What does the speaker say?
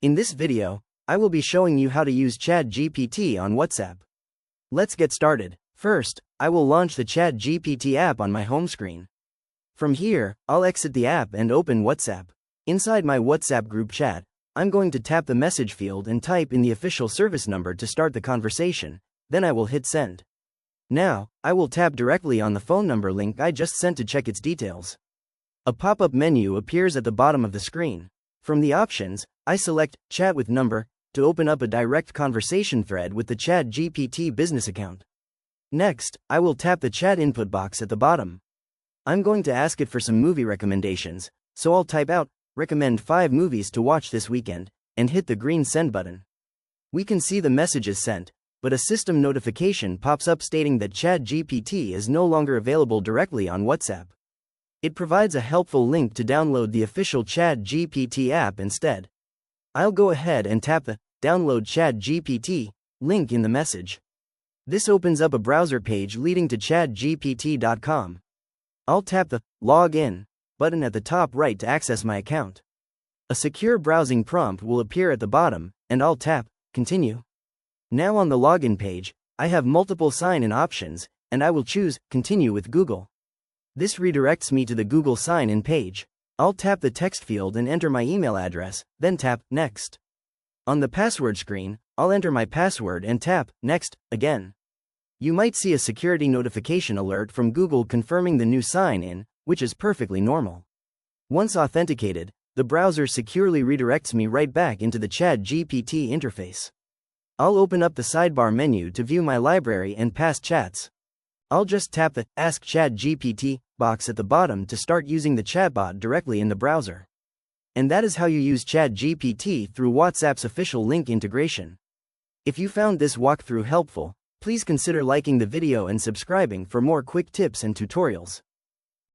In this video, I will be showing you how to use Chatgpt on WhatsApp. Let's get started. First, I will launch the Chatgpt app on my home screen. From here, I'll exit the app and open WhatsApp. Inside my WhatsApp group chat, I'm going to tap the message field and type in the official service number to start the conversation, then I will hit send. Now, I will tap directly on the phone number link I just sent to check its details. A pop-up menu appears at the bottom of the screen. From the options, I select Chat with Number to open up a direct conversation thread with the Chatgpt business account. Next, I will tap the chat input box at the bottom. I'm going to ask it for some movie recommendations, so I'll type out, recommend 5 movies to watch this weekend, and hit the green send button. We can see the messages sent, but a system notification pops up stating that Chatgpt is no longer available directly on WhatsApp. It provides a helpful link to download the official Chatgpt app instead. I'll go ahead and tap the Download Chatgpt link in the message. This opens up a browser page leading to chatgpt.com. I'll tap the Log In button at the top right to access my account. A secure browsing prompt will appear at the bottom, and I'll tap Continue. Now on the login page, I have multiple sign-in options, and I will choose Continue with Google. This redirects me to the Google sign-in page. I'll tap the text field and enter my email address, then tap Next. On the password screen, I'll enter my password and tap Next again. You might see a security notification alert from Google confirming the new sign-in, which is perfectly normal. Once authenticated, the browser securely redirects me right back into the Chatgpt interface. I'll open up the sidebar menu to view my library and past chats. I'll just tap the Ask Chatgpt box at the bottom to start using the chatbot directly in the browser. And that is how you use Chatgpt through WhatsApp's official link integration. If you found this walkthrough helpful, please consider liking the video and subscribing for more quick tips and tutorials.